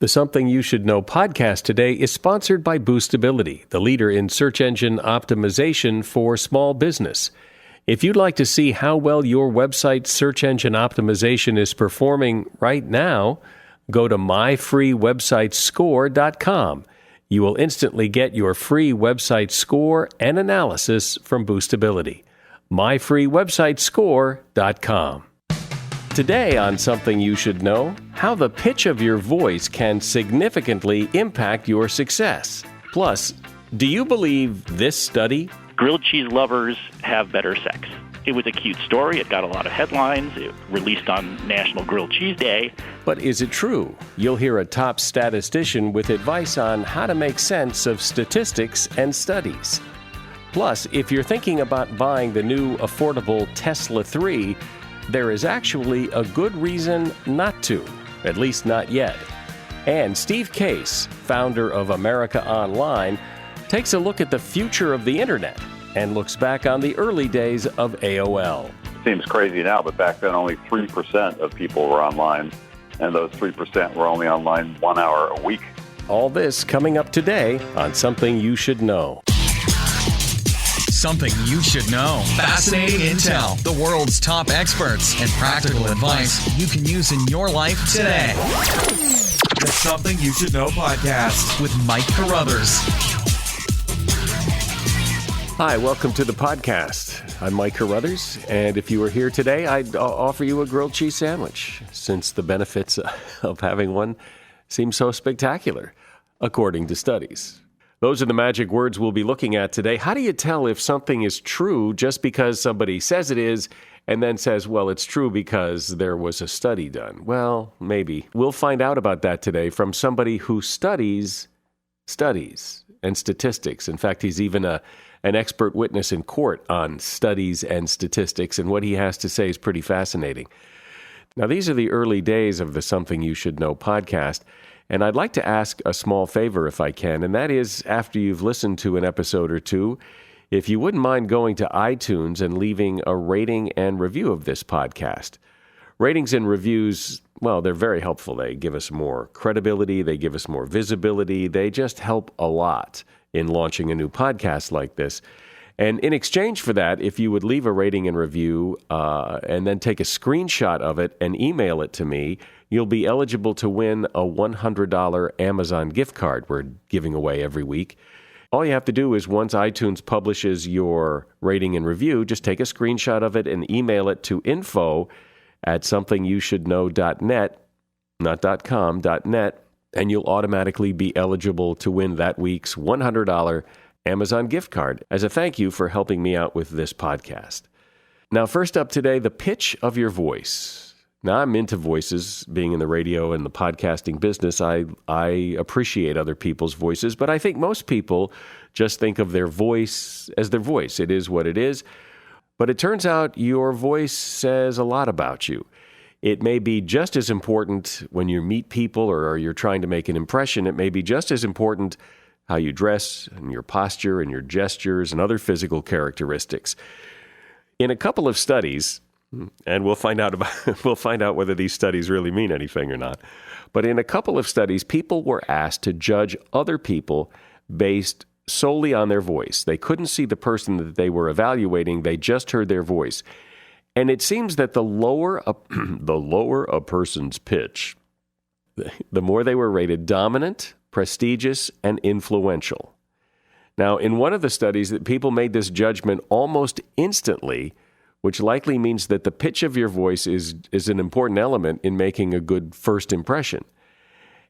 The Something You Should Know podcast today is sponsored by Boostability, the leader in search engine optimization for small business. If you'd like to see how well your website's search engine optimization is performing right now, go to myfreewebsitescore.com. You will instantly get your free website score and analysis from Boostability. myfreewebsitescore.com. Today on Something You Should Know, how the pitch of your voice can significantly impact your success. Plus, do you believe this study? Grilled cheese lovers have better sex. It was a cute story. It got a lot of headlines. It released on National Grilled Cheese Day. But is it true? You'll hear a top statistician with advice on how to make sense of statistics and studies. Plus, if you're thinking about buying the new affordable Tesla 3, there is actually a good reason not to, at least not yet. And Steve Case, founder of America Online, takes a look at the future of the internet and looks back on the early days of AOL. Seems crazy now, but back then only 3% of people were online, and those 3% were only online 1 hour a week. All this coming up today on Something You Should Know. Something you should know. Fascinating intel, the world's top experts, and practical advice you can use in your life today. The Something You Should Know podcast with Mike Carruthers. Hi, welcome to the podcast. I'm Mike Carruthers, and if you were here today, I'd offer you a grilled cheese sandwich, since the benefits of having one seem so spectacular, according to studies. Those are the magic words we'll be looking at today. How do you tell if something is true just because somebody says it is and then says, well, it's true because there was a study done? Well, maybe. We'll find out about that today from somebody who studies studies and statistics. In fact, he's even an expert witness in court on studies and statistics, and what he has to say is pretty fascinating. Now, these are the early days of the Something You Should Know podcast. And I'd like to ask a small favor if I can, and that is after you've listened to an episode or two, if you wouldn't mind going to iTunes and leaving a rating and review of this podcast. Ratings and reviews, well, they're very helpful. They give us more credibility. They give us more visibility. They just help a lot in launching a new podcast like this. And in exchange for that, if you would leave a rating and review and then take a screenshot of it and email it to me, you'll be eligible to win a $100 Amazon gift card we're giving away every week. All you have to do is once iTunes publishes your rating and review, just take a screenshot of it and email it to info@somethingyoushouldknow.net, not .com, .net, and you'll automatically be eligible to win that week's $100 Amazon gift card as a thank you for helping me out with this podcast. Now, first up today, the pitch of your voice. Now, I'm into voices, being in the radio and the podcasting business. I appreciate other people's voices, but I think most people just think of their voice as their voice. It is what it is. But it turns out your voice says a lot about you. It may be just as important when you meet people or you're trying to make an impression. It may be just as important how you dress and your posture and your gestures and other physical characteristics. In a couple of studies, and we'll find out whether these studies really mean anything or not. But in a couple of studies, people were asked to judge other people based solely on their voice. They couldn't see the person that they were evaluating. They just heard their voice. And it seems that the lower a person's pitch, the more they were rated dominant, prestigious, and influential. Now, in one of the studies, that people made this judgment almost instantly, which likely means that the pitch of your voice is an important element in making a good first impression.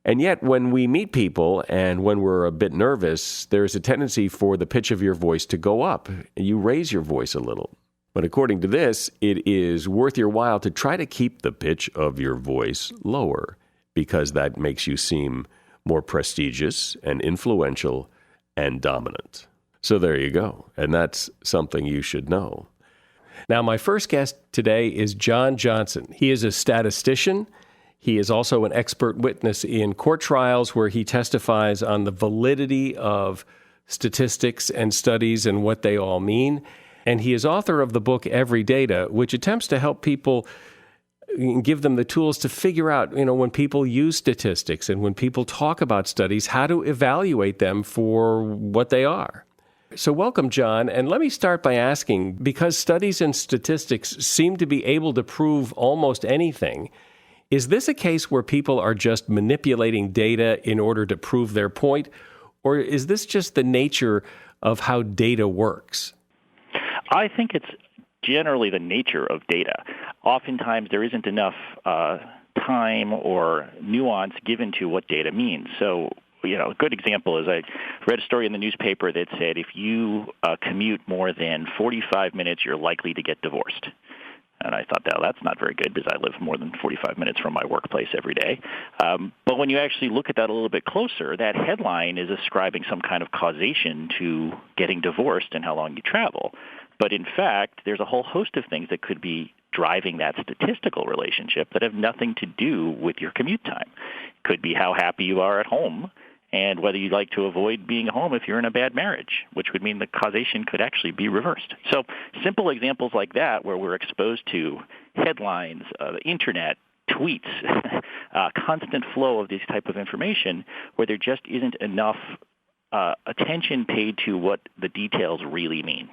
And yet, when we meet people and when we're a bit nervous, there's a tendency for the pitch of your voice to go up. You raise your voice a little. But according to this, it is worth your while to try to keep the pitch of your voice lower, because that makes you seem more prestigious and influential and dominant. So there you go. And that's something you should know. Now, my first guest today is John Johnson. He is a statistician. He is also an expert witness in court trials where he testifies on the validity of statistics and studies and what they all mean. And he is author of the book Every Data, which attempts to help people give them the tools to figure out, when people use statistics and when people talk about studies, how to evaluate them for what they are. So welcome, John. And let me start by asking, because studies and statistics seem to be able to prove almost anything, is this a case where people are just manipulating data in order to prove their point? Or is this just the nature of how data works? I think it's generally the nature of data. Oftentimes there isn't enough time or nuance given to what data means. So, a good example is I read a story in the newspaper that said if you commute more than 45 minutes, you're likely to get divorced. And I thought, that's not very good because I live more than 45 minutes from my workplace every day. But when you actually look at that a little bit closer, that headline is ascribing some kind of causation to getting divorced and how long you travel. But in fact, there's a whole host of things that could be driving that statistical relationship that have nothing to do with your commute time. It could be how happy you are at home and whether you'd like to avoid being home if you're in a bad marriage, which would mean the causation could actually be reversed. So simple examples like that where we're exposed to headlines, the internet, tweets, constant flow of this type of information where there just isn't enough attention paid to what the details really mean.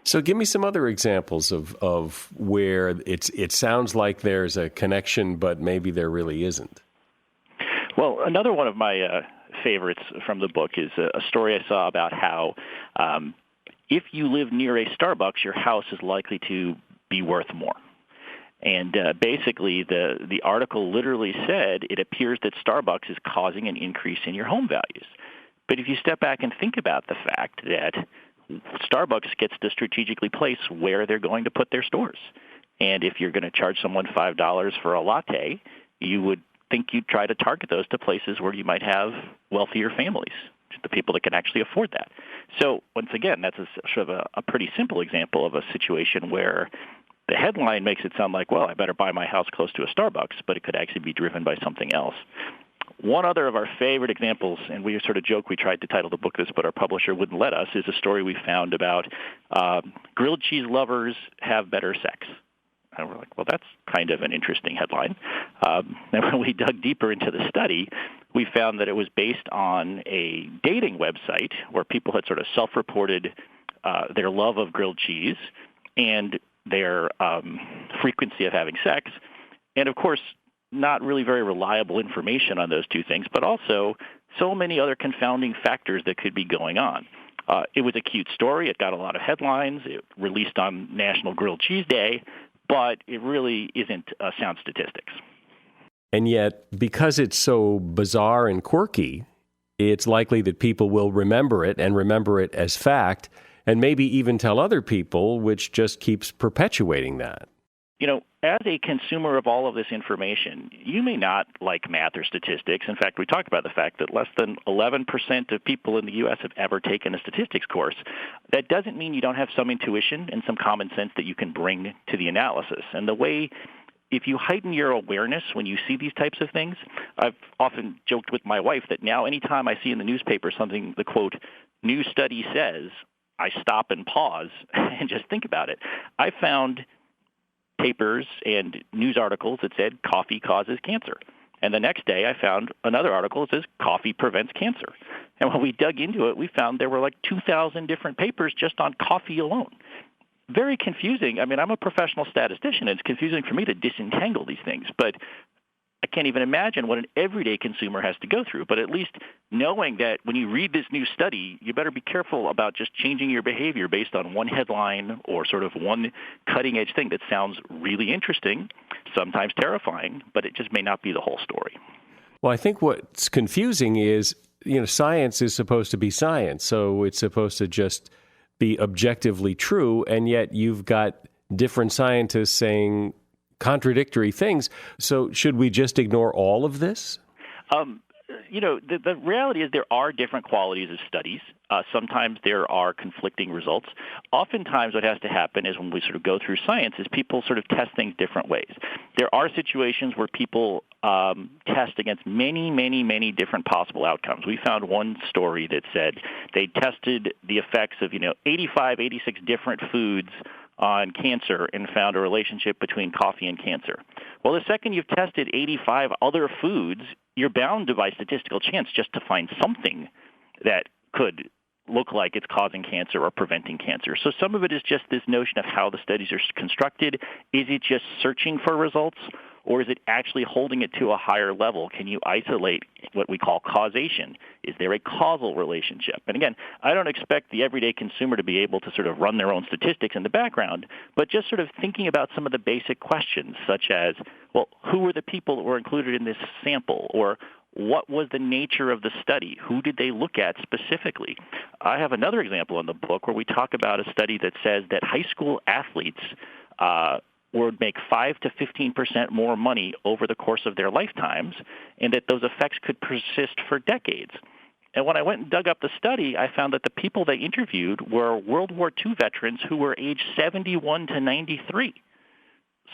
So give me some other examples of where it sounds like there's a connection, but maybe there really isn't. Well, another one of my favorites from the book is a story I saw about how if you live near a Starbucks, your house is likely to be worth more. And basically, the article literally said it appears that Starbucks is causing an increase in your home values. But if you step back and think about the fact that Starbucks gets to strategically place where they're going to put their stores. And if you're going to charge someone $5 for a latte, you would think you'd try to target those to places where you might have wealthier families, the people that can actually afford that. So once again, that's sort of a pretty simple example of a situation where the headline makes it sound like, well, I better buy my house close to a Starbucks, but it could actually be driven by something else. One other of our favorite examples, and we sort of joke we tried to title the book this, but our publisher wouldn't let us, is a story we found about grilled cheese lovers have better sex. And we're like, well, that's kind of an interesting headline. And when we dug deeper into the study, we found that it was based on a dating website where people had sort of self-reported their love of grilled cheese and their frequency of having sex. And, of course, not really very reliable information on those two things, but also so many other confounding factors that could be going on. It was a cute story. It got a lot of headlines. It released on National Grilled Cheese Day, but it really isn't sound statistics. And yet, because it's so bizarre and quirky, it's likely that people will remember it and remember it as fact, and maybe even tell other people, which just keeps perpetuating that. As a consumer of all of this information, you may not like math or statistics. In fact, we talked about the fact that less than 11% of people in the U.S. have ever taken a statistics course. That doesn't mean you don't have some intuition and some common sense that you can bring to the analysis. And the way, if you heighten your awareness when you see these types of things, I've often joked with my wife that now anytime I see in the newspaper something, the quote, new study says, I stop and pause and just think about it. I found papers and news articles that said coffee causes cancer. And the next day I found another article that says coffee prevents cancer. And when we dug into it, we found there were like 2,000 different papers just on coffee alone. Very confusing. I mean, I'm a professional statistician. It's confusing for me to disentangle these things. But I can't even imagine what an everyday consumer has to go through. But at least knowing that when you read this new study, you better be careful about just changing your behavior based on one headline or sort of one cutting-edge thing that sounds really interesting, sometimes terrifying, but it just may not be the whole story. Well, I think what's confusing is, science is supposed to be science, so it's supposed to just be objectively true, and yet you've got different scientists saying contradictory things. So should we just ignore all of this? The reality is there are different qualities of studies. Sometimes there are conflicting results. Oftentimes what has to happen is when we sort of go through science is people sort of test things different ways. There are situations where people test against many, many, many different possible outcomes. We found one story that said they tested the effects of 85, 86 different foods on cancer and found a relationship between coffee and cancer. Well, the second you've tested 85 other foods, you're bound to, by statistical chance, just to find something that could look like it's causing cancer or preventing cancer. So some of it is just this notion of how the studies are constructed. Is it just searching for results, or is it actually holding it to a higher level? Can you isolate what we call causation? Is there a causal relationship? And again, I don't expect the everyday consumer to be able to sort of run their own statistics in the background, but just sort of thinking about some of the basic questions, such as, well, who were the people that were included in this sample? Or what was the nature of the study? Who did they look at specifically? I have another example in the book where we talk about a study that says that high school athletes would make 5 to 15% more money over the course of their lifetimes, and that those effects could persist for decades. And when I went and dug up the study, I found that the people they interviewed were World War II veterans who were aged 71 to 93.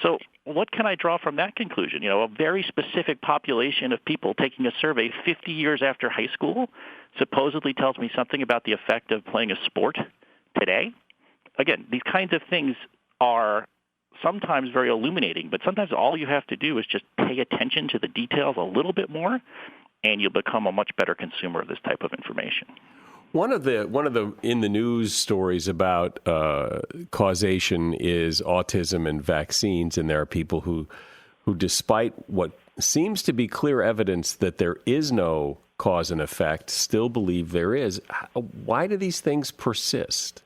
So what can I draw from that conclusion? A very specific population of people taking a survey 50 years after high school supposedly tells me something about the effect of playing a sport today. Again, these kinds of things are sometimes very illuminating, but sometimes all you have to do is just pay attention to the details a little bit more, and you'll become a much better consumer of this type of information. One of the in the news stories about causation is autism and vaccines, and there are people who despite what seems to be clear evidence that there is no cause and effect, still believe there is. Why do these things persist?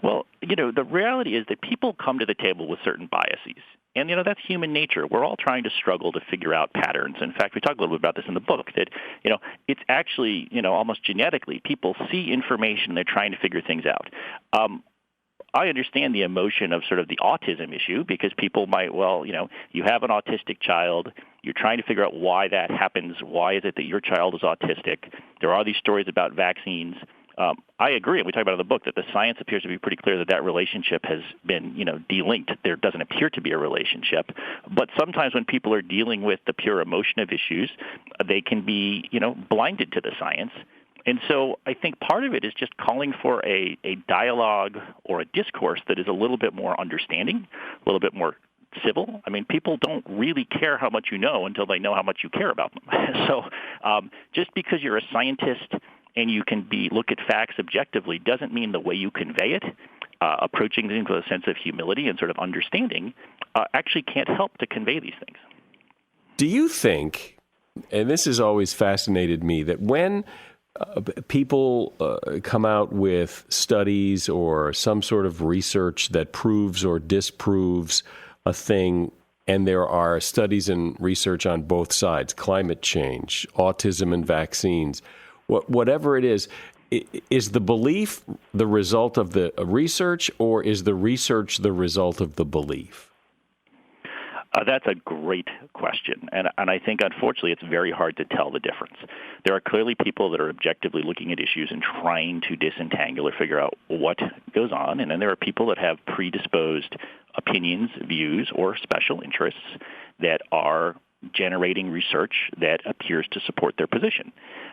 Well, the reality is that people come to the table with certain biases. And, that's human nature. We're all trying to struggle to figure out patterns. In fact, we talk a little bit about this in the book, that, it's actually, almost genetically, people see information, they're trying to figure things out. I understand the emotion of sort of the autism issue, because people might, you have an autistic child, you're trying to figure out why that happens, why is it that your child is autistic. There are these stories about vaccines. I agree, and we talk about in the book, that the science appears to be pretty clear that relationship has been, delinked. There doesn't appear to be a relationship. But sometimes when people are dealing with the pure emotion of issues, they can be, blinded to the science. And so I think part of it is just calling for a dialogue or a discourse that is a little bit more understanding, a little bit more civil. I mean, people don't really care how much you know until they know how much you care about them. So just because you're a scientist and you can look at facts objectively doesn't mean the way you convey it, approaching things with a sense of humility and sort of understanding, actually can't help to convey these things. Do you think, and this has always fascinated me, that when people come out with studies or some sort of research that proves or disproves a thing, and there are studies and research on both sides, climate change, autism and vaccines, whatever it is the belief the result of the research, or is the research the result of the belief? That's a great question, and I think, unfortunately, it's very hard to tell the difference. There are clearly people that are objectively looking at issues and trying to disentangle or figure out what goes on, and then there are people that have predisposed opinions, views, or special interests that are generating research that appears to support their position.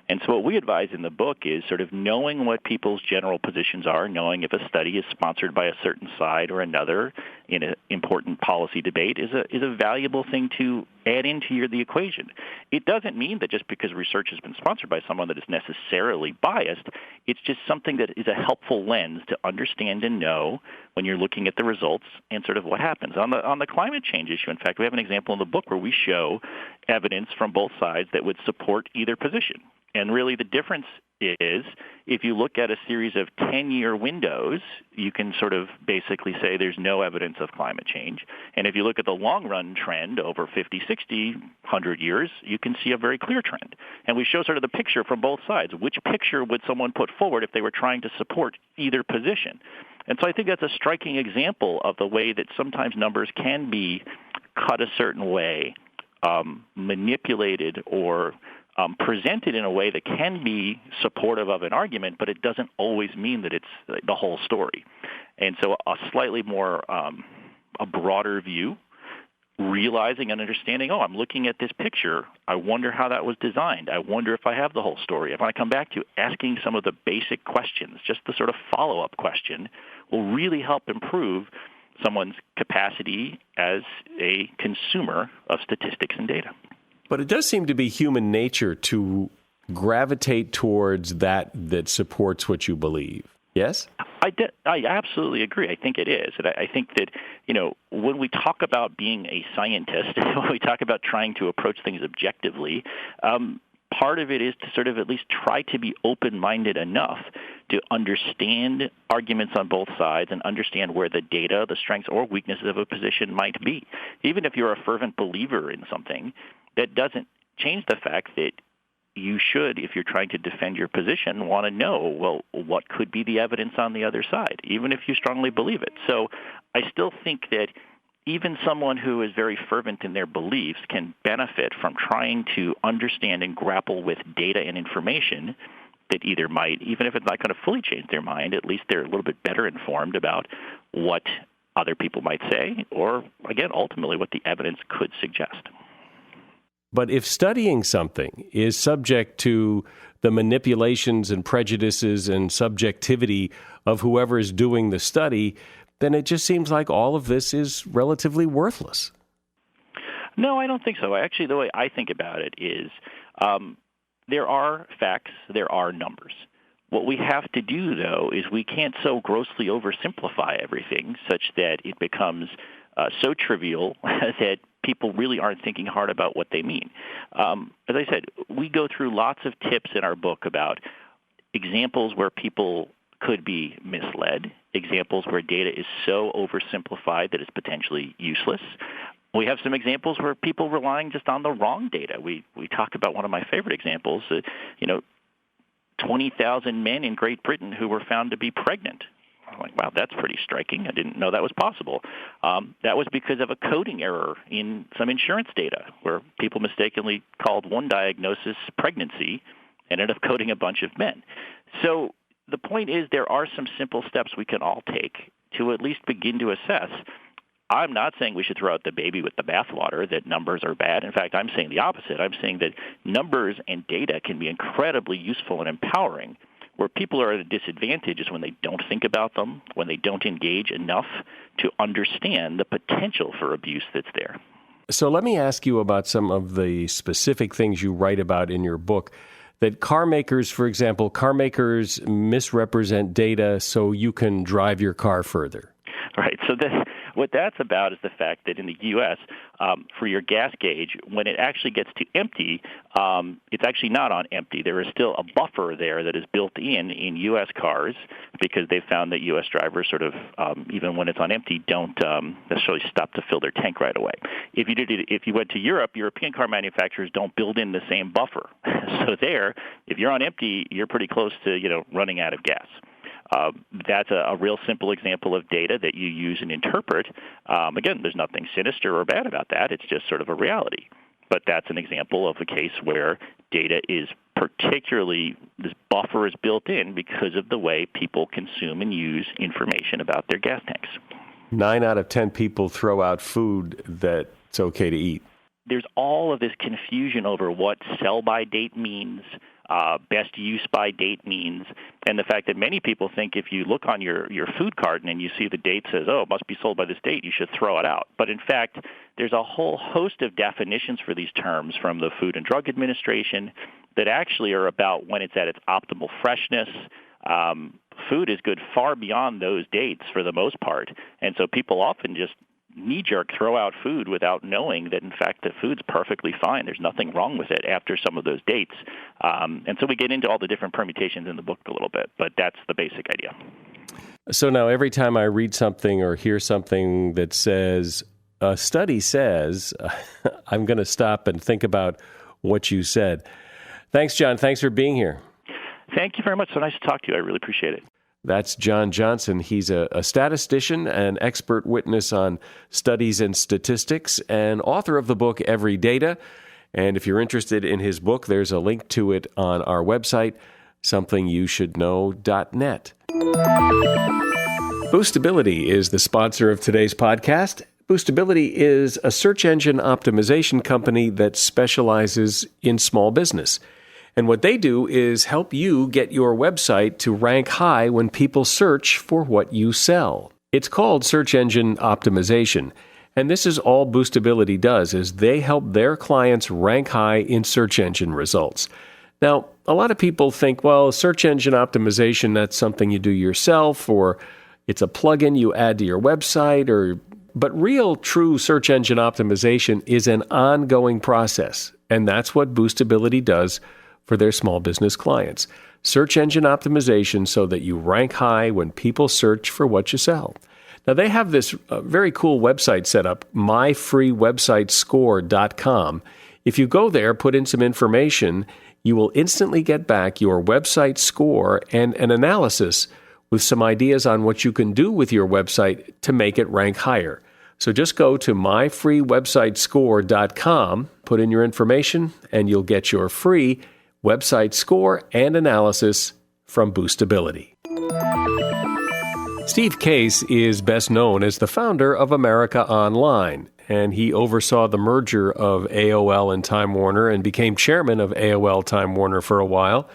And so what we advise in the book is sort of knowing what people's general positions are, knowing if a study is sponsored by a certain side or another in an important policy debate is a valuable thing to add into the equation. It doesn't mean that just because research has been sponsored by someone that is necessarily biased. It's just something that is a helpful lens to understand and know when you're looking at the results and sort of what happens. On the climate change issue, in fact, we have an example in the book where we show evidence from both sides that would support either position. And really the difference is if you look at a series of 10-year windows, you can sort of basically say there's no evidence of climate change. And if you look at the long-run trend over 50, 60, 100 years, you can see a very clear trend. And we show sort of the picture from both sides. Which picture would someone put forward if they were trying to support either position? And so I think that's a striking example of the way that sometimes numbers can be cut a certain way, manipulated or presented in a way that can be supportive of an argument, but it doesn't always mean that it's the whole story. And so a slightly more, a broader view, realizing and understanding, I'm looking at this picture. I wonder how that was designed. I wonder if I have the whole story. If I come back to asking some of the basic questions, just the sort of follow-up question will really help improve someone's capacity as a consumer of statistics and data. But it does seem to be human nature to gravitate towards that supports what you believe. Yes? I absolutely agree. I think it is. And I think that, when we talk about being a scientist, when we talk about trying to approach things objectively, part of it is to sort of at least try to be open-minded enough to understand arguments on both sides and understand where the data, the strengths or weaknesses of a position might be. Even if you're a fervent believer in something, that doesn't change the fact that you should, if you're trying to defend your position, want to know, well, what could be the evidence on the other side, even if you strongly believe it. So I still think that even someone who is very fervent in their beliefs can benefit from trying to understand and grapple with data and information that either might, even if it's not going to fully change their mind, at least they're a little bit better informed about what other people might say, or, again, ultimately what the evidence could suggest. But if studying something is subject to the manipulations and prejudices and subjectivity of whoever is doing the study, then it just seems like all of this is relatively worthless. No, I don't think so. Actually, the way I think about it is there are facts, there are numbers. What we have to do, though, is we can't so grossly oversimplify everything such that it becomes so trivial that people really aren't thinking hard about what they mean. As I said, we go through lots of tips in our book about examples where people could be misled, examples where data is so oversimplified that it's potentially useless. We have some examples where people relying just on the wrong data. We talk about one of my favorite examples, 20,000 men in Great Britain who were found to be pregnant. I'm like, wow, that's pretty striking. I didn't know that was possible. That was because of a coding error in some insurance data where people mistakenly called one diagnosis pregnancy and ended up coding a bunch of men. So the point is there are some simple steps we can all take to at least begin to assess. I'm not saying we should throw out the baby with the bathwater, that numbers are bad. In fact, I'm saying the opposite. I'm saying that numbers and data can be incredibly useful and empowering. Where people are at a disadvantage is when they don't think about them, when they don't engage enough to understand the potential for abuse that's there. So let me ask you about some of the specific things you write about in your book. That car makers, for example, misrepresent data so you can drive your car further. Right. So what that's about is the fact that in the U.S., for your gas gauge, when it actually gets to empty, it's actually not on empty. There is still a buffer there that is built in U.S. cars because they found that U.S. drivers sort of, even when it's on empty, don't necessarily stop to fill their tank right away. If you went to Europe, European car manufacturers don't build in the same buffer. So there, if you're on empty, you're pretty close to running out of gas. That's a real simple example of data that you use and interpret. Again, there's nothing sinister or bad about that. It's just sort of a reality. But that's an example of a case where data is particularly, this buffer is built in because of the way people consume and use information about their gas tanks. 9 out of 10 people throw out food that's okay to eat. There's all of this confusion over what sell-by date means, best use by date means, and the fact that many people think if you look on your food carton and you see the date says, oh, it must be sold by this date, you should throw it out. But in fact, there's a whole host of definitions for these terms from the Food and Drug Administration that actually are about when it's at its optimal freshness. Food is good far beyond those dates for the most part, and so people often just knee-jerk throw out food without knowing that, in fact, the food's perfectly fine. There's nothing wrong with it after some of those dates. And so we get into all the different permutations in the book a little bit, but that's the basic idea. So now every time I read something or hear something that says, a study says, I'm going to stop and think about what you said. Thanks, John. Thanks for being here. Thank you very much. So nice to talk to you. I really appreciate it. That's John Johnson. He's a statistician and expert witness on studies and statistics and author of the book Every Data. And if you're interested in his book, there's a link to it on our website, somethingyousshouldknow.net. Boostability is the sponsor of today's podcast. Boostability is a search engine optimization company that specializes in small business. And what they do is help you get your website to rank high when people search for what you sell. It's called search engine optimization. And this is all Boostability does, is they help their clients rank high in search engine results. Now, a lot of people think, well, search engine optimization, that's something you do yourself, or it's a plugin you add to your website, but real, true search engine optimization is an ongoing process, and that's what Boostability does for their small business clients. Search engine optimization so that you rank high when people search for what you sell. Now, they have this very cool website set up, myfreewebsitescore.com. If you go there, put in some information, you will instantly get back your website score and an analysis with some ideas on what you can do with your website to make it rank higher. So just go to myfreewebsitescore.com, put in your information, and you'll get your free website score and analysis from Boostability. Steve Case is best known as the founder of America Online, and he oversaw the merger of AOL and Time Warner and became chairman of AOL Time Warner for a while.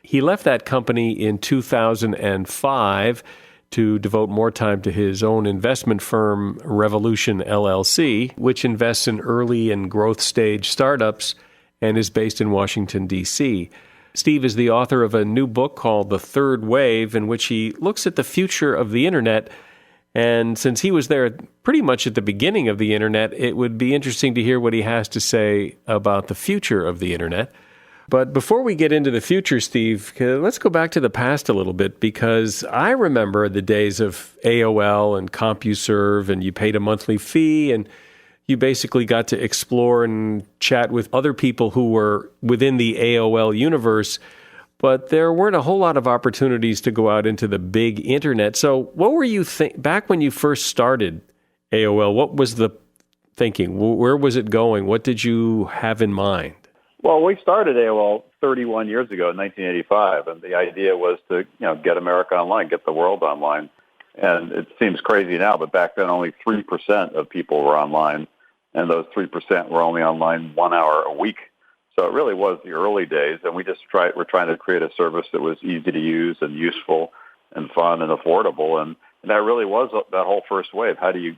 He left that company in 2005 to devote more time to his own investment firm, Revolution LLC, which invests in early and growth stage startups and is based in Washington, D.C. Steve is the author of a new book called The Third Wave, in which he looks at the future of the Internet. And since he was there pretty much at the beginning of the Internet, it would be interesting to hear what he has to say about the future of the Internet. But before we get into the future, Steve, let's go back to the past a little bit, because I remember the days of AOL and CompuServe, and you paid a monthly fee, and you basically got to explore and chat with other people who were within the AOL universe, but there weren't a whole lot of opportunities to go out into the big internet. So what were you back when you first started AOL? What was the thinking? Where was it going? What did you have in mind? Well, we started AOL 31 years ago in 1985, and the idea was to, get America online, get the world online. And it seems crazy now, but back then only 3% of people were online, and those 3% were only online 1 hour a week. So it really was the early days, and we're trying to create a service that was easy to use and useful and fun and affordable, and that really was that whole first wave. How do you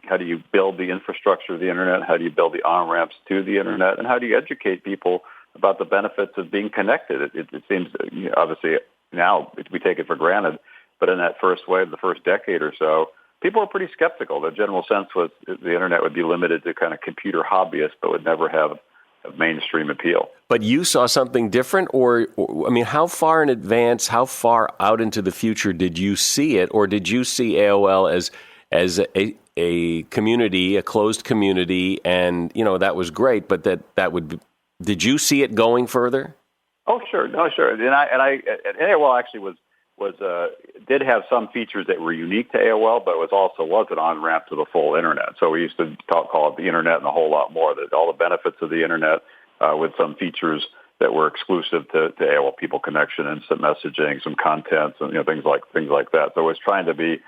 build the infrastructure of the internet? How do you build the on-ramps to the internet? And how do you educate people about the benefits of being connected? It seems, obviously, now we take it for granted, but in that first wave, the first decade or so, people were pretty skeptical. The general sense was the internet would be limited to kind of computer hobbyists, but would never have mainstream appeal. But you saw something different, or how far in advance, how far out into the future did you see it, or did you see AOL as a community, a closed community, and that was great, but that would be, did you see it going further? Oh, sure, no, sure, and AOL actually did have some features that were unique to AOL, but it was an on-ramp to the full internet. So we used to call it the internet and a whole lot more. That all the benefits of the internet with some features that were exclusive to AOL, people connection, instant messaging, some content, and things like that. So it was trying to be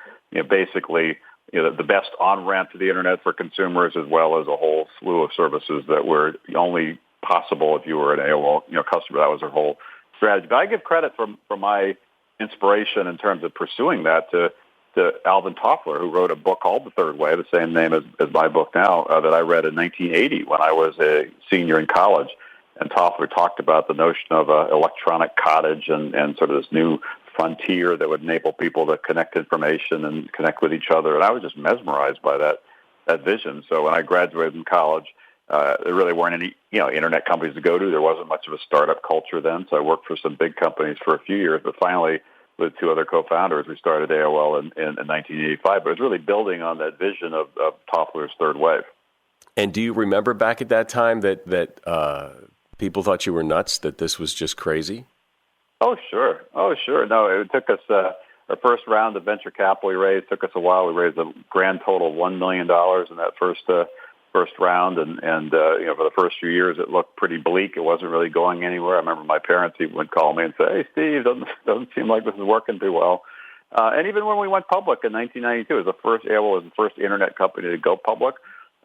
basically the best on-ramp to the internet for consumers, as well as a whole slew of services that were only possible if you were an AOL customer. That was their whole strategy. But I give credit for my inspiration in terms of pursuing that to Alvin Toffler, who wrote a book called The Third Wave, the same name as my book now, that I read in 1980 when I was a senior in college. And Toffler talked about the notion of an electronic cottage and sort of this new frontier that would enable people to connect information and connect with each other. And I was just mesmerized by that vision. So when I graduated from college, there really weren't any internet companies to go to. There wasn't much of a startup culture then. So I worked for some big companies for a few years, but finally, with two other co-founders, we started AOL in 1985. But it was really building on that vision of Toffler's Third Wave. And do you remember back at that time that people thought you were nuts, that this was just crazy? Oh, sure. No, it took us, our first round of venture capital we raised took us a while. We raised a grand total of $1 million in that first round, and for the first few years it looked pretty bleak. It wasn't really going anywhere. I remember my parents even would call me and say, "Hey, Steve, doesn't seem like this is working too well." And even when we went public in 1992, AOL was the first internet company to go public,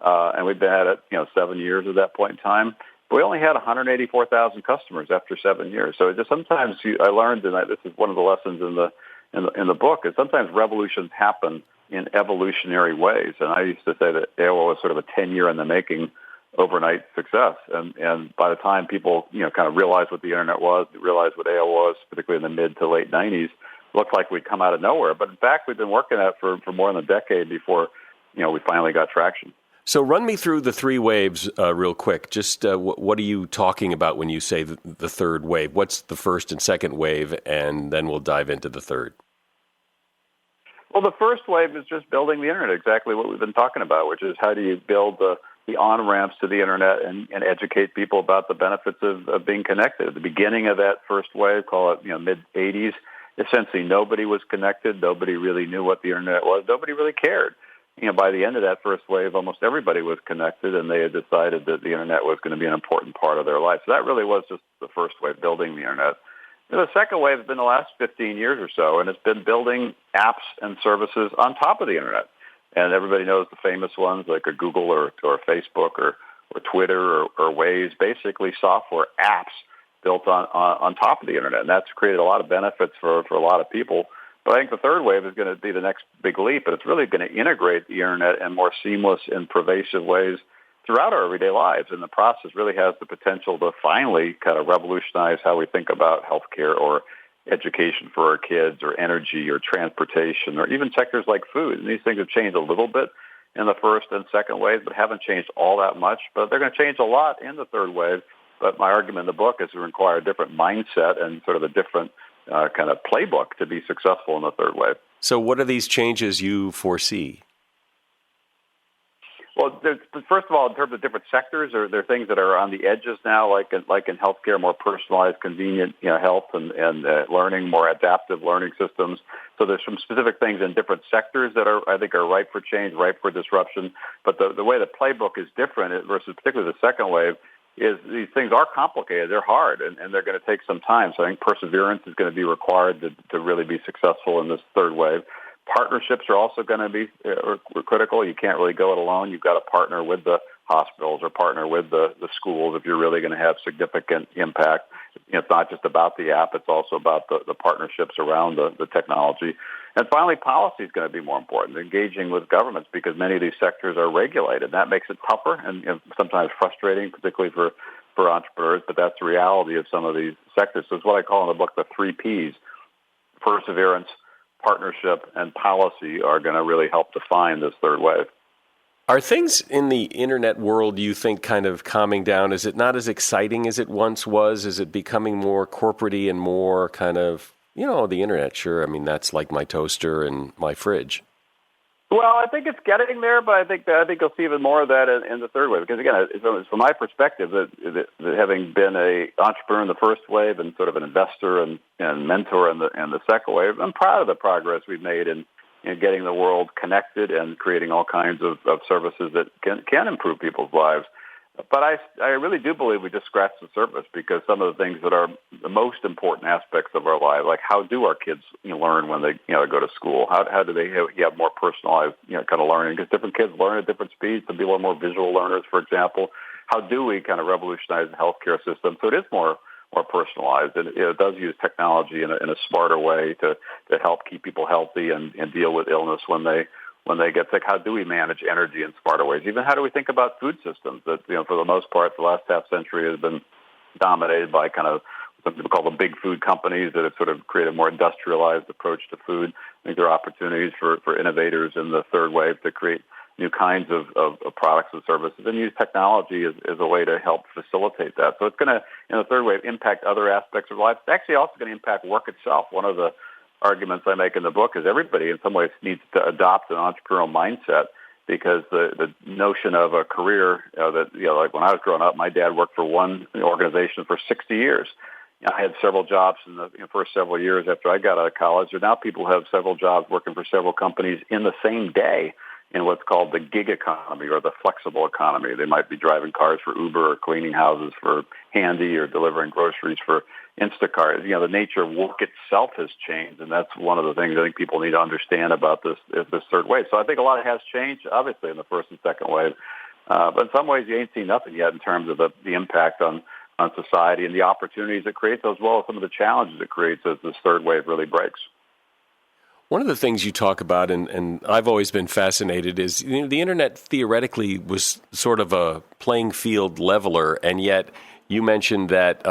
and we've been at it 7 years at that point in time. But we only had 184,000 customers after 7 years. So it just sometimes I learned, and this is one of the lessons in the book, is sometimes revolutions happen in evolutionary ways. And I used to say that AOL was sort of a 10-year in the making overnight success. And by the time people, kind of realized what the Internet was, realized what AOL was, particularly in the mid to late 90s, it looked like we'd come out of nowhere. But in fact, we've been working at it for more than a decade before, we finally got traction. So run me through the three waves real quick. Just what are you talking about when you say the third wave? What's the first and second wave? And then we'll dive into the third. Well, the first wave is just building the Internet, exactly what we've been talking about, which is how do you build the on-ramps to the Internet and educate people about the benefits of being connected. At the beginning of that first wave, call it mid-'80s, essentially nobody was connected. Nobody really knew what the Internet was. Nobody really cared. By the end of that first wave, almost everybody was connected, and they had decided that the Internet was going to be an important part of their life. So that really was just the first wave, building the Internet. The second wave has been the last 15 years or so, and it's been building apps and services on top of the Internet. And everybody knows the famous ones like a Google or Facebook or Twitter or Waze, basically software apps built on top of the Internet. And that's created a lot of benefits for a lot of people. But I think the third wave is going to be the next big leap, and it's really going to integrate the Internet in more seamless and pervasive ways throughout our everyday lives. And the process really has the potential to finally kind of revolutionize how we think about healthcare or education for our kids or energy or transportation or even sectors like food. And these things have changed a little bit in the first and second wave, but haven't changed all that much. But they're going to change a lot in the third wave. But my argument in the book is to require a different mindset and sort of a different kind of playbook to be successful in the third wave. So what are these changes you foresee? Well, first of all, in terms of different sectors, there are things that are on the edges now, like in healthcare, more personalized, convenient health and learning, more adaptive learning systems. So there's some specific things in different sectors that I think are ripe for change, ripe for disruption. But the way the playbook is different versus particularly the second wave is these things are complicated. They're hard, and they're going to take some time. So I think perseverance is going to be required to really be successful in this third wave. Partnerships are also going to be critical. You can't really go it alone. You've got to partner with the hospitals or partner with the schools if you're really going to have significant impact. It's not just about the app. It's also about the partnerships around the technology. And finally, policy is going to be more important, engaging with governments, because many of these sectors are regulated. That makes it tougher and sometimes frustrating, particularly for entrepreneurs, but that's the reality of some of these sectors. So it's what I call in the book the 3 Ps: perseverance, partnership, and policy are going to really help define this third wave. Are things in the Internet world, you think, kind of calming down? Is it not as exciting as it once was? Is it becoming more corporate-y and more kind of, the Internet, sure, I mean, that's like my toaster and my fridge. Well, I think it's getting there, but I think you'll see even more of that in the third wave. Because again, from my perspective, that having been an entrepreneur in the first wave and sort of an investor and mentor in the second wave, I'm proud of the progress we've made in getting the world connected and creating all kinds of services that can improve people's lives. But I really do believe we just scratched the surface, because some of the things that are the most important aspects of our life, like how do our kids learn when they go to school? How do they have more personalized kind of learning? Because different kids learn at different speeds. Some people are more visual learners, for example. How do we kind of revolutionize the healthcare system so it is more personalized, and it does use technology in a smarter way to help keep people healthy and deal with illness when they get sick? How do we manage energy in smarter ways? Even how do we think about food systems that, for the most part, the last half century has been dominated by kind of what people call the big food companies that have sort of created a more industrialized approach to food. I think there are opportunities for innovators in the third wave to create new kinds of products and services and use technology as a way to help facilitate that. So it's going to, in the third wave, impact other aspects of life. It's actually also going to impact work itself. One of the arguments I make in the book is everybody in some ways needs to adopt an entrepreneurial mindset, because the notion of a career like when I was growing up, my dad worked for one organization for 60 years. I had several jobs in the first several years after I got out of college, and now people have several jobs working for several companies in the same day in what's called the gig economy or the flexible economy. They might be driving cars for Uber or cleaning houses for Handy or delivering groceries for Instacart. The nature of work itself has changed, and that's one of the things I think people need to understand about this third wave. So I think a lot has changed, obviously, in the first and second wave. But in some ways, you ain't seen nothing yet in terms of the impact on society and the opportunities it creates, as well as some of the challenges it creates as this third wave really breaks. One of the things you talk about, and I've always been fascinated, is the internet theoretically was sort of a playing field leveler, and yet you mentioned that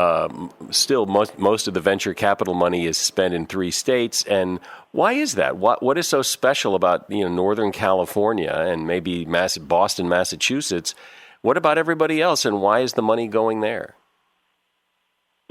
still most of the venture capital money is spent in 3 states. And why is that? What is so special about Northern California and maybe Boston, Massachusetts? What about everybody else, and why is the money going there?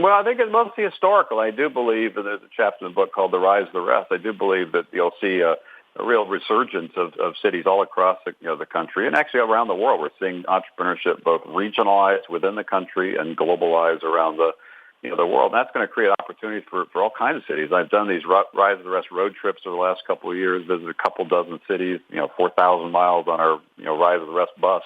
Well, I think it's mostly historical. I do believe, and there's a chapter in the book called The Rise of the Rest, I do believe that you'll see a real resurgence of cities all across the country and actually around the world. We're seeing entrepreneurship both regionalized within the country and globalized around the world. And that's going to create opportunities for all kinds of cities. I've done these Rise of the Rest road trips over the last couple of years, visited a couple dozen cities, 4,000 miles on our Rise of the Rest bus.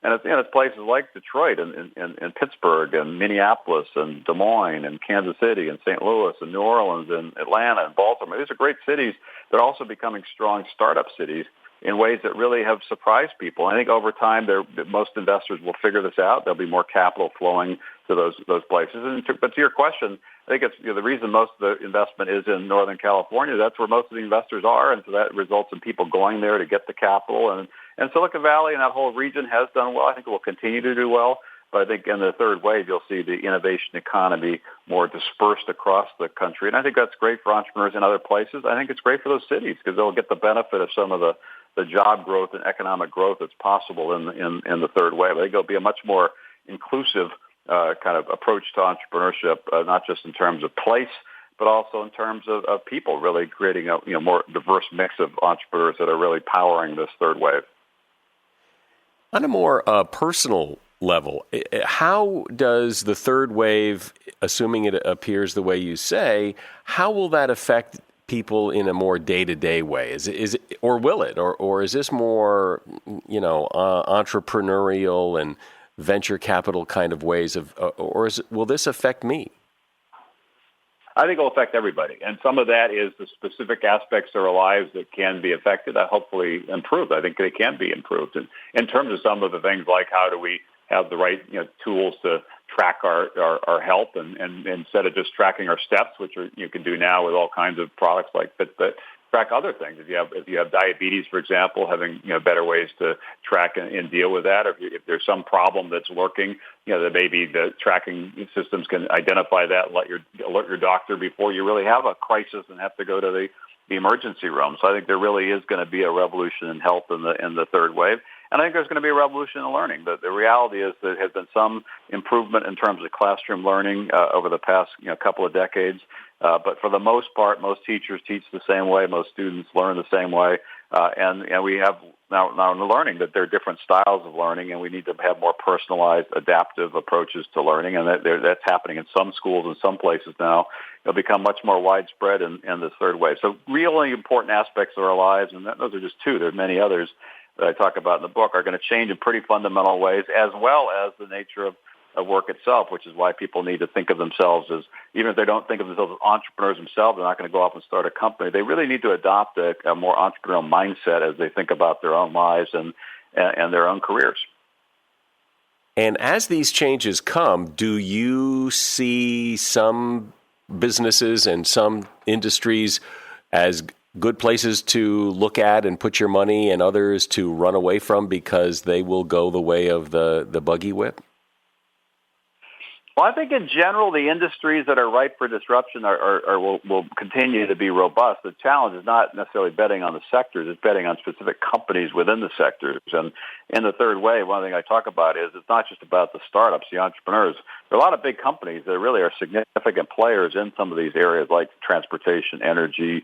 And it's places like Detroit and Pittsburgh and Minneapolis and Des Moines and Kansas City and St. Louis and New Orleans and Atlanta and Baltimore. These are great cities that are also becoming strong startup cities in ways that really have surprised people. I think over time, most investors will figure this out. There'll be more capital flowing to those places. But to your question, I think it's the reason most of the investment is in Northern California. That's where most of the investors are, and so that results in people going there to get the capital. And Silicon Valley and that whole region has done well. I think it will continue to do well. But I think in the third wave, you'll see the innovation economy more dispersed across the country. And I think that's great for entrepreneurs in other places. I think it's great for those cities because they'll get the benefit of some of the job growth and economic growth that's possible in the third wave. I think it'll be a much more inclusive kind of approach to entrepreneurship, not just in terms of place, but also in terms of people, really creating a more diverse mix of entrepreneurs that are really powering this third wave. On a more personal level, how does the third wave, assuming it appears the way you say, how will that affect people in a more day-to-day way? Is it, or will it, or is this more, entrepreneurial and venture capital kind of ways of, or will this affect me? I think it will affect everybody. And some of that is the specific aspects of our lives that can be affected, hopefully improved. I think they can be improved. And in terms of some of the things like how do we have the right tools to track our health and instead of just tracking our steps, which you can do now with all kinds of products like Fitbit, track other things. If you have diabetes, for example, having better ways to track and deal with that. Or if there's some problem that's lurking, that maybe the tracking systems can identify that and alert your doctor before you really have a crisis and have to go to the emergency room. So I think there really is going to be a revolution in health in the third wave. And I think there's going to be a revolution in learning. The reality is there has been some improvement in terms of classroom learning over the past couple of decades. But for the most part, most teachers teach the same way. Most students learn the same way. And we have now in the learning that there are different styles of learning, and we need to have more personalized, adaptive approaches to learning. And that's happening in some schools and some places now. It'll become much more widespread in this third wave. So really important aspects of our lives, and those are just two. There are many others that I talk about in the book, are going to change in pretty fundamental ways, as well as the nature of work itself, which is why people need to think of themselves as, even if they don't think of themselves as entrepreneurs themselves, they're not going to go off and start a company. They really need to adopt a more entrepreneurial mindset as they think about their own lives and their own careers. And as these changes come, do you see some businesses and some industries as good places to look at and put your money, and others to run away from because they will go the way of the buggy whip? Well, I think in general, the industries that are ripe for disruption will continue to be robust. The challenge is not necessarily betting on the sectors; it's betting on specific companies within the sectors. And in the third wave, one thing I talk about is it's not just about the startups, the entrepreneurs. There are a lot of big companies that really are significant players in some of these areas, like transportation, energy,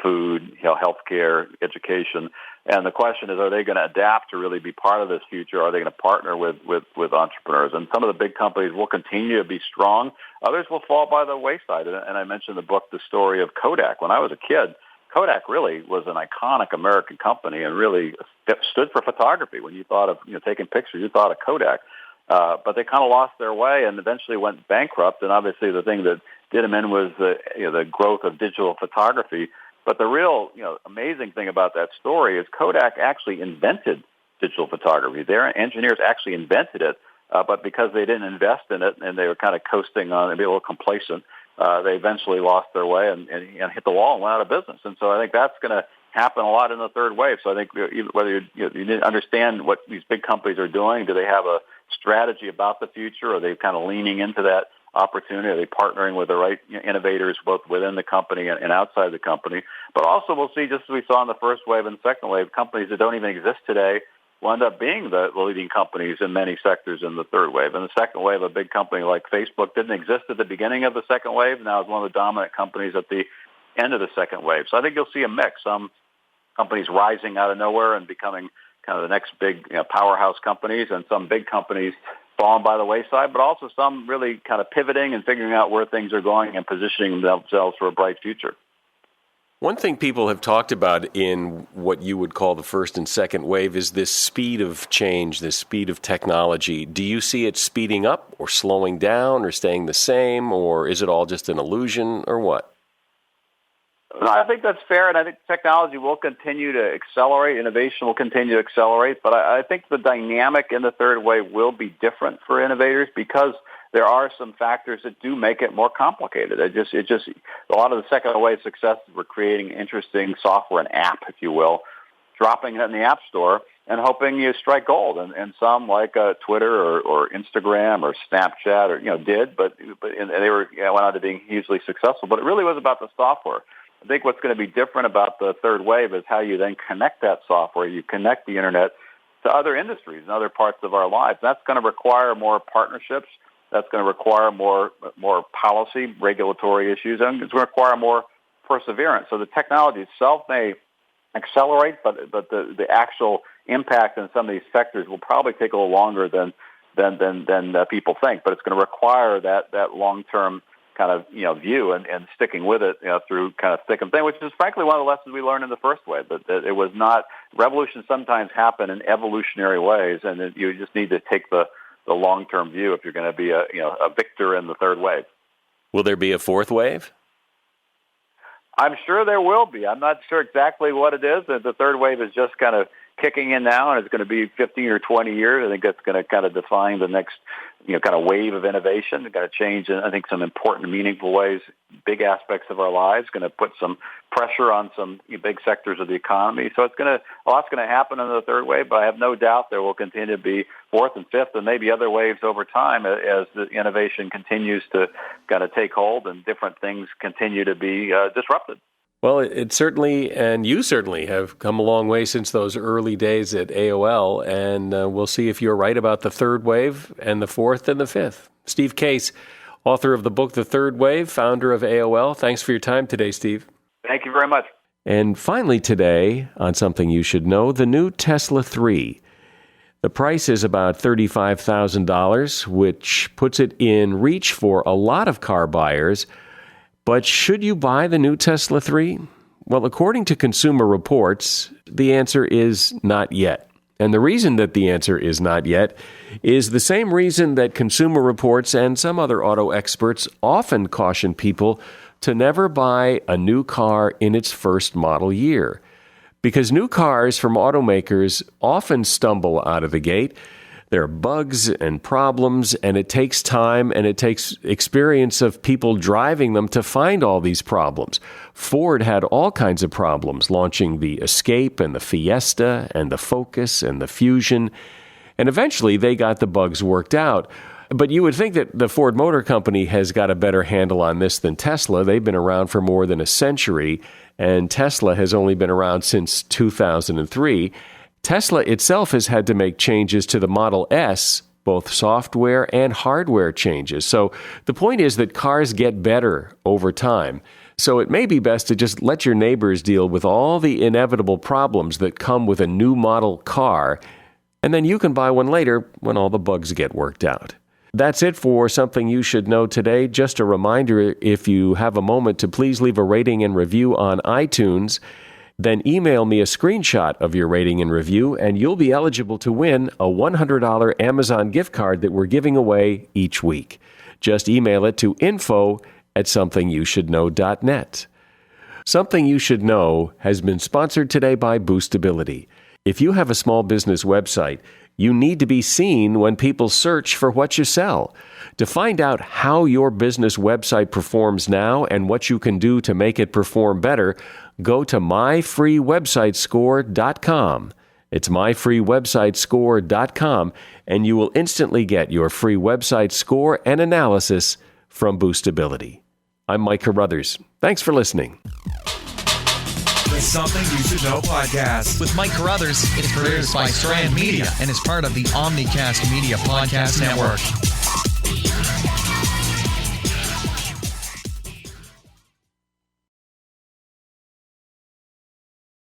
food, healthcare, education. And the question is, are they going to adapt to really be part of this future? Are they going to partner with entrepreneurs? And some of the big companies will continue to be strong. Others will fall by the wayside. And I mentioned in the book the story of Kodak. When I was a kid, Kodak really was an iconic American company and really stood for photography. When you thought of taking pictures, you thought of Kodak. But they kind of lost their way and eventually went bankrupt. And obviously the thing that did them in was the growth of digital photography. But the real, amazing thing about that story is Kodak actually invented digital photography. Their engineers actually invented it, but because they didn't invest in it and they were kind of coasting on and be a little complacent, they eventually lost their way and hit the wall and went out of business. And so I think that's going to happen a lot in the third wave. So I think whether you need to understand what these big companies are doing, do they have a strategy about the future? Are they kind of leaning into that opportunity? Are they partnering with the right innovators both within the company and outside the company? But also we'll see, just as we saw in the first wave and second wave, companies that don't even exist today will end up being the leading companies in many sectors in the third wave. In the second wave, a big company like Facebook didn't exist at the beginning of the second wave. Now is one of the dominant companies at the end of the second wave. So I think you'll see a mix. Some companies rising out of nowhere and becoming kind of the next big powerhouse companies, and some big companies falling by the wayside, but also some really kind of pivoting and figuring out where things are going and positioning themselves for a bright future. One thing people have talked about in what you would call the first and second wave is this speed of change, this speed of technology. Do you see it speeding up or slowing down or staying the same, or is it all just an illusion, or what? No, I think that's fair, and I think technology will continue to accelerate. Innovation will continue to accelerate, but I think the dynamic in the third wave will be different for innovators because there are some factors that do make it more complicated. It just a lot of the second wave successes were creating interesting software, an app, if you will, dropping it in the App Store and hoping you strike gold. And some like Twitter or Instagram or Snapchat did, but they went on to being hugely successful. But it really was about the software. I think what's going to be different about the third wave is how you then connect that software. You connect the internet to other industries and other parts of our lives. That's going to require more partnerships. That's going to require more policy, regulatory issues, and it's going to require more perseverance. So the technology itself may accelerate, but the actual impact in some of these sectors will probably take a little longer than people think. But it's going to require that long-term kind of view and sticking with it through kind of thick and thin, which is frankly one of the lessons we learned in the first wave. That it was not revolutions sometimes happen in evolutionary ways, and you just need to take the long-term view if you're going to be a victor in the third wave. Will there be a fourth wave? I'm sure there will be. I'm not sure exactly what it is. The third wave is just kind of kicking in now, and it's going to be 15 or 20 years. I think that's going to kind of define the next kind of wave of innovation. It's going to change in, I think, some important, meaningful ways, big aspects of our lives, going to put some pressure on some big sectors of the economy. So a lot's going to happen in the third wave, but I have no doubt there will continue to be fourth and fifth and maybe other waves over time as the innovation continues to kind of take hold and different things continue to be disrupted. Well, it certainly, and you certainly have come a long way since those early days at AOL, and we'll see if you're right about the third wave and the fourth and the fifth. Steve Case, author of the book The Third Wave, founder of AOL. Thanks for your time today, Steve. Thank you very much. And finally today, on Something You Should Know, the new Tesla 3. The price is about $35,000, which puts it in reach for a lot of car buyers. But should you buy the new Tesla 3? Well, according to Consumer Reports, the answer is not yet. And the reason that the answer is not yet is the same reason that Consumer Reports and some other auto experts often caution people to never buy a new car in its first model year. Because new cars from automakers often stumble out of the gate. There are bugs and problems, and it takes time and it takes experience of people driving them to find all these problems. Ford had all kinds of problems launching the Escape and the Fiesta and the Focus and the Fusion, and eventually they got the bugs worked out. But you would think that the Ford Motor Company has got a better handle on this than Tesla. They've been around for more than a century, and Tesla has only been around since 2003. Tesla itself has had to make changes to the Model S, both software and hardware changes. So the point is that cars get better over time. So it may be best to just let your neighbors deal with all the inevitable problems that come with a new model car, and then you can buy one later when all the bugs get worked out. That's it for Something You Should Know today. Just a reminder, if you have a moment, to please leave a rating and review on iTunes. Then email me a screenshot of your rating and review, and you'll be eligible to win a $100 Amazon gift card that we're giving away each week. Just email it to info@somethingyoushouldknow.net. Something You Should Know has been sponsored today by Boostability. If you have a small business website, You need to be seen when people search for what you sell. To find out how your business website performs now and what you can do to make it perform better, go to myfreewebsitescore.com. It's myfreewebsitescore.com, and you will instantly get your free website score and analysis from Boostability. I'm Mike Carruthers. Thanks for listening. The Something You Should Know podcast. With Mike Carruthers, it's produced by Strand Media and is part of the Omnicast Media Podcast Network.